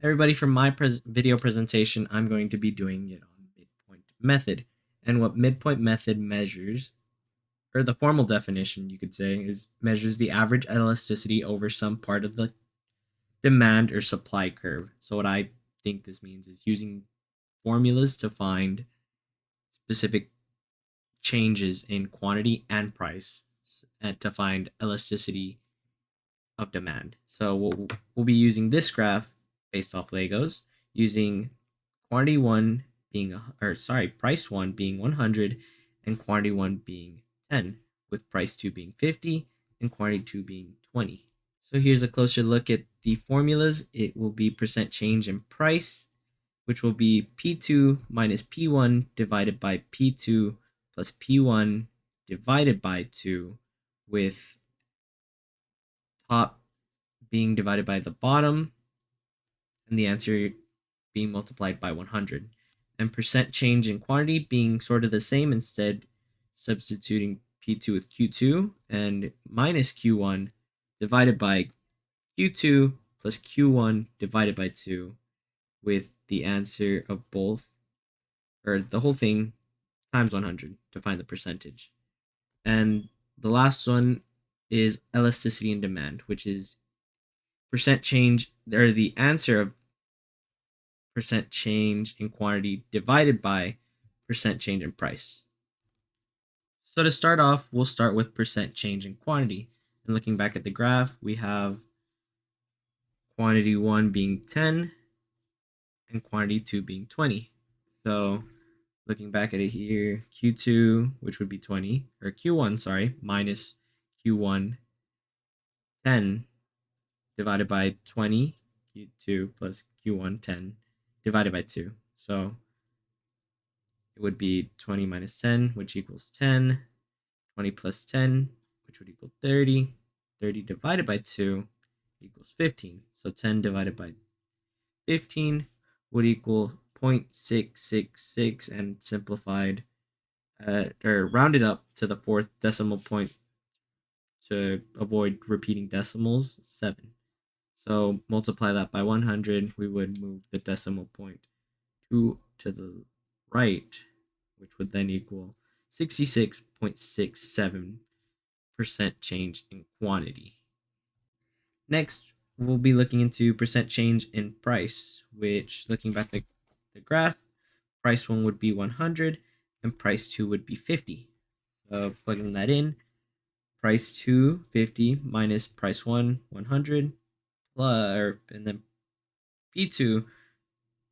Everybody, from my video presentation, I'm going to be doing it on midpoint method. And what midpoint method measures, or the formal definition you could say, is measures the average elasticity over some part of the demand or supply curve. So what I think this means is using formulas to find specific changes in quantity and price and to find elasticity of demand. So we'll be using this graph based off Legos, using quantity 1 being, price 1 being 100 and quantity 1 being 10, with price 2 being 50 and quantity 2 being 20. So here's a closer look at the formulas. It will be percent change in price, which will be P2 minus P1 divided by P2 plus P1 divided by 2, with top being divided by the bottom and the answer being multiplied by 100. And percent change in quantity being sort of the same, instead substituting P2 with Q2 and minus Q1 divided by Q2 plus Q1 divided by 2, with the answer of both, or the whole thing, times 100 to find the percentage. And the last one is elasticity and demand, which is percent change, or the answer of percent change in quantity divided by percent change in price. So to start off, we'll start with percent change in quantity. And looking back at the graph, we have quantity 1 being 10 and quantity 2 being 20. So looking back at it here, Q2, which would be 20, or Q1, minus Q1, 10 divided by 20, Q2 plus Q1, 10 divided by 2. So it would be 20 minus 10, which equals 10, 20 plus 10, which would equal 30, 30 divided by 2 equals 15. So 10 divided by 15 would equal 0.666, and simplified, or rounded up to the fourth decimal point to avoid repeating decimals, 7. So multiply that by 100, we would move the decimal point 2 to the right, which would then equal 66.67% change in quantity. Next, we'll be looking into percent change in price, which, looking back at the graph, price 1 would be 100 and price 2 would be 50. So plugging that in, price 2, 50, minus price 1, 100, and then P2,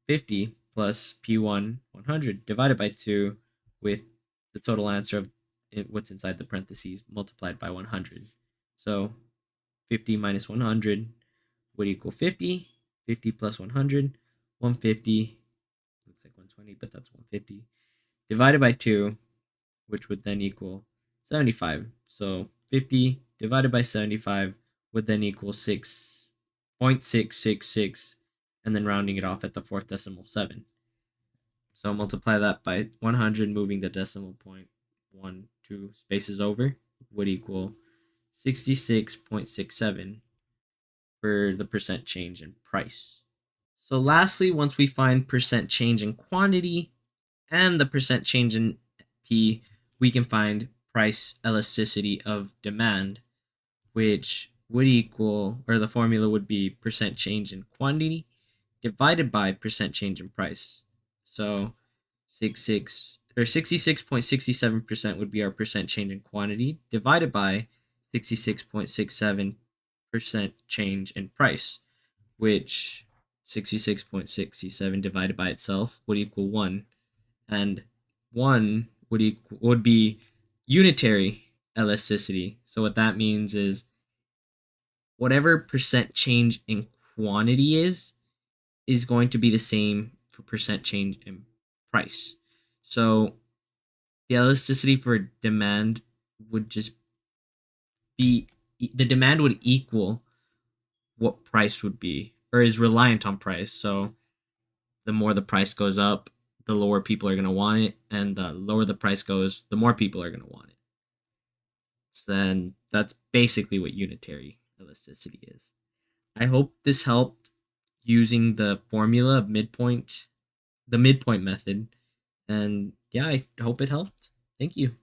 50, plus P1, 100, divided by 2, with the total answer of what's inside the parentheses multiplied by 100. So 50 minus 100 would equal 50. 50 plus 100, 150. Looks like 120, but that's 150. Divided by 2, which would then equal 75. So 50 divided by 75 would then equal 6.666, and then rounding it off at the fourth decimal, 7. So multiply that by 100, moving the decimal point 1, 2 spaces over, would equal 66.67 for the percent change in price. So lastly, once we find percent change in quantity and the percent change in P, we can find price elasticity of demand, which would equal, or the formula would be percent change in quantity divided by percent change in price. So 66.67% would be our percent change in quantity, divided by 66.67% change in price, which 66.67 divided by itself would equal 1, and 1 would be unitary elasticity. So what that means is whatever percent change in quantity is going to be the same for percent change in price. So the elasticity for demand would just be, the demand would equal what price would be, or is reliant on price. So the more the price goes up, the lower people are going to want it, and the lower the price goes, the more people are going to want it. So then that's basically what unitary elasticity is. I hope this helped. using the formula of midpoint, the midpoint method. And yeah, I hope it helped. Thank you.